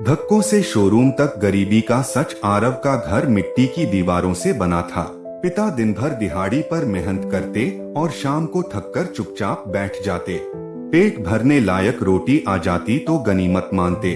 धक्कों से शोरूम तक गरीबी का सच। आरव का घर मिट्टी की दीवारों से बना था। पिता दिन भर दिहाड़ी पर मेहनत करते और शाम को थककर चुपचाप बैठ जाते। पेट भरने लायक रोटी आ जाती तो गनीमत मानते,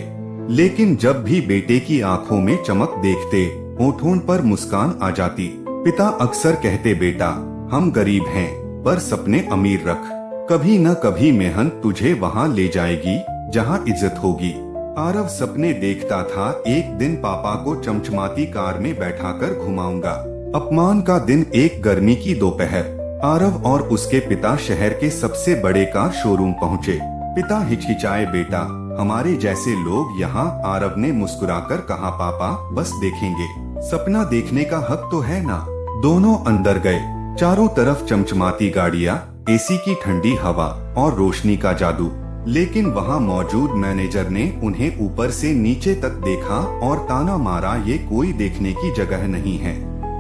लेकिन जब भी बेटे की आंखों में चमक देखते, होठों पर मुस्कान आ जाती। पिता अक्सर कहते, बेटा हम गरीब हैं पर सपने अमीर रख, कभी न कभी मेहनत तुझे वहाँ ले जाएगी जहाँ इज्जत होगी। आरव सपने देखता था, एक दिन पापा को चमचमाती कार में बैठाकर घुमाऊंगा। अपमान का दिन एक गर्मी की दोपहर। आरव और उसके पिता शहर के सबसे बड़े कार शोरूम पहुँचे। पिता हिचकिचाए, बेटा हमारे जैसे लोग यहाँ। आरव ने मुस्कुराकर कहा, पापा बस देखेंगे, सपना देखने का हक तो है ना। दोनों अंदर गए। चारों तरफ चमचमाती गाड़ियाँ, एसी की ठंडी हवा और रोशनी का जादू। लेकिन वहाँ मौजूद मैनेजर ने उन्हें ऊपर से नीचे तक देखा और ताना मारा, ये कोई देखने की जगह नहीं है।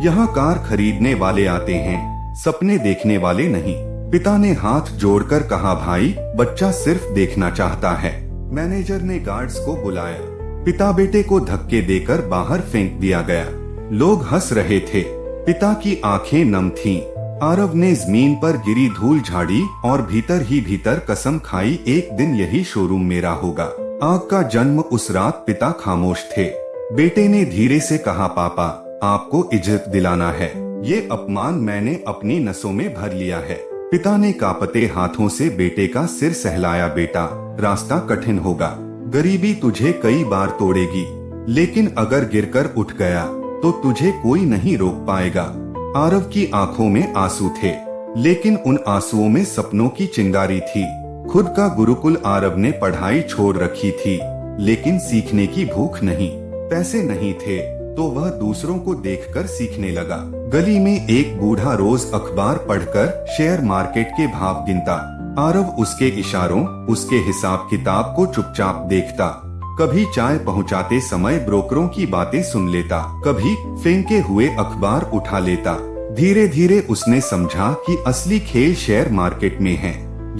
यहाँ कार खरीदने वाले आते हैं, सपने देखने वाले नहीं। पिता ने हाथ जोड़कर कहा, भाई बच्चा सिर्फ देखना चाहता है। मैनेजर ने गार्ड्स को बुलाया। पिता बेटे को धक्के देकर बाहर फेंक दिया गया। लोग हंस रहे थे, पिता की आंखें नम थीं। आरव ने जमीन पर गिरी धूल झाड़ी और भीतर ही भीतर कसम खाई, एक दिन यही शोरूम मेरा होगा। आग का जन्म उस रात। पिता खामोश थे। बेटे ने धीरे से कहा, पापा आपको इज्जत दिलाना है, ये अपमान मैंने अपनी नसों में भर लिया है। पिता ने कांपते हाथों से बेटे का सिर सहलाया, बेटा रास्ता कठिन होगा, गरीबी तुझे कई बार तोड़ेगी, लेकिन अगर गिरकर उठ गया तो तुझे कोई नहीं रोक पाएगा। आरव की आंखों में आंसू थे, लेकिन उन आंसुओं में सपनों की चिंगारी थी। खुद का गुरुकुल। आरव ने पढ़ाई छोड़ रखी थी, लेकिन सीखने की भूख नहीं। पैसे नहीं थे तो वह दूसरों को देखकर सीखने लगा। गली में एक बूढ़ा रोज अखबार पढ़कर शेयर मार्केट के भाव गिनता। आरव उसके इशारों, उसके हिसाब किताब को चुपचाप देखता। कभी चाय पहुंचाते समय ब्रोकरों की बातें सुन लेता, कभी फेंके हुए अखबार उठा लेता। धीरे धीरे उसने समझा कि असली खेल शेयर मार्केट में है।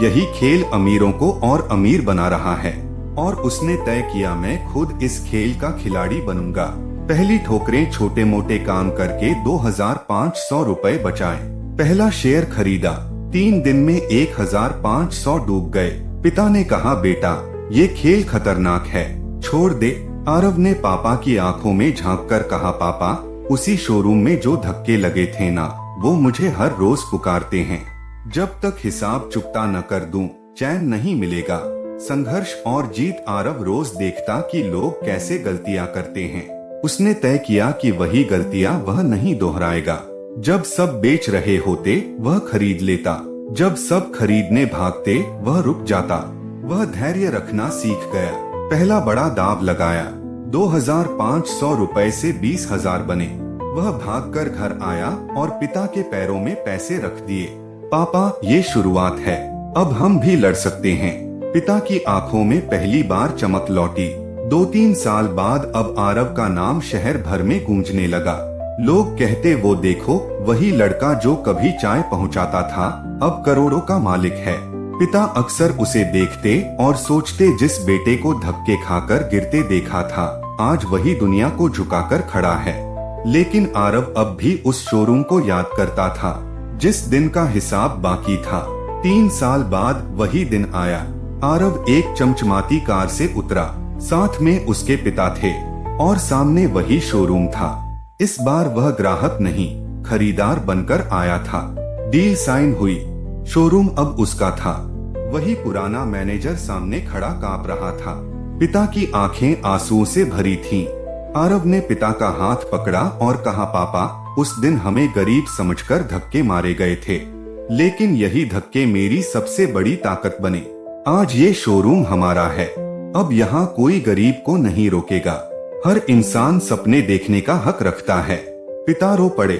यही खेल अमीरों को और अमीर बना रहा है, और उसने तय किया, मैं खुद इस खेल का खिलाड़ी बनूंगा। पहली ठोकरें छोटे मोटे काम करके 2500 रुपए बचाए। पहला शेयर खरीदा, 3 दिन में 1500 डूब गए। पिता ने कहा, बेटा ये खेल खतरनाक है, छोड़ दे। आरव ने पापा की आंखों में झांककर कहा, पापा उसी शोरूम में जो धक्के लगे थे ना, वो मुझे हर रोज पुकारते हैं। जब तक हिसाब चुकता न कर दूं, चैन नहीं मिलेगा। संघर्ष और जीत। आरव रोज देखता कि लोग कैसे गलतियां करते हैं। उसने तय किया कि वही गलतियां वह नहीं दोहराएगा। जब सब बेच रहे होते वह खरीद लेता, जब सब खरीदने भागते वह रुक जाता। वह धैर्य रखना सीख गया। पहला बड़ा दाव लगाया, 2500 रुपए से 20,000 बने। वह भागकर घर आया और पिता के पैरों में पैसे रख दिए। पापा ये शुरुआत है, अब हम भी लड़ सकते हैं। पिता की आंखों में पहली बार चमक लौटी। 2-3 साल बाद अब आरव का नाम शहर भर में गूंजने लगा। लोग कहते, वो देखो वही लड़का जो कभी चाय पहुंचाता था, अब करोड़ों का मालिक है। पिता अक्सर उसे देखते और सोचते, जिस बेटे को धक्के खाकर गिरते देखा था, आज वही दुनिया को झुकाकर खड़ा है। लेकिन आरव अब भी उस शोरूम को याद करता था, जिस दिन का हिसाब बाकी था। 3 साल बाद वही दिन आया। आरव एक चमचमाती कार से उतरा, साथ में उसके पिता थे और सामने वही शोरूम था। इस बार वह ग्राहक नहीं, खरीदार बनकर आया था। डील साइन हुई, शोरूम अब उसका था। वही पुराना मैनेजर सामने खड़ा कांप रहा था। पिता की आंखें आंसुओं से भरी थीं। आरव ने पिता का हाथ पकड़ा और कहा, पापा उस दिन हमें गरीब समझकर धक्के मारे गए थे, लेकिन यही धक्के मेरी सबसे बड़ी ताकत बने। आज ये शोरूम हमारा है, अब यहाँ कोई गरीब को नहीं रोकेगा। हर इंसान सपने देखने का हक रखता है। पिता रो पड़े।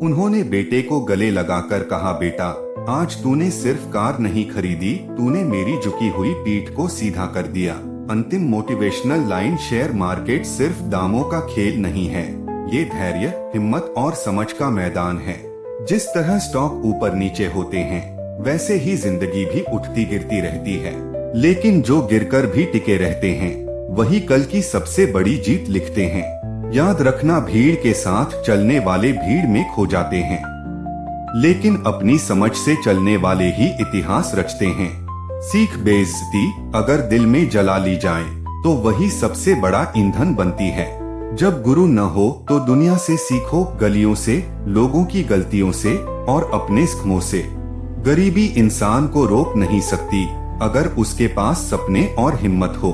उन्होंने बेटे को गले लगाकर कहा, बेटा आज तूने सिर्फ कार नहीं खरीदी, तूने मेरी झुकी हुई पीठ को सीधा कर दिया। अंतिम मोटिवेशनल लाइन, शेयर मार्केट सिर्फ दामों का खेल नहीं है, ये धैर्य, हिम्मत और समझ का मैदान है। जिस तरह स्टॉक ऊपर नीचे होते हैं, वैसे ही जिंदगी भी उठती गिरती रहती है, लेकिन जो गिरकर भी टिके रहते हैं वही कल की सबसे बड़ी जीत लिखते हैं। याद रखना, भीड़ के साथ चलने वाले भीड़ में खो जाते हैं, लेकिन अपनी समझ से चलने वाले ही इतिहास रचते हैं। सीख, बेइज्जती अगर दिल में जला ली जाए तो वही सबसे बड़ा ईंधन बनती है। जब गुरु न हो तो दुनिया से सीखो, गलियों से, लोगों की गलतियों से और अपने जख्मों से। गरीबी इंसान को रोक नहीं सकती अगर उसके पास सपने और हिम्मत हो।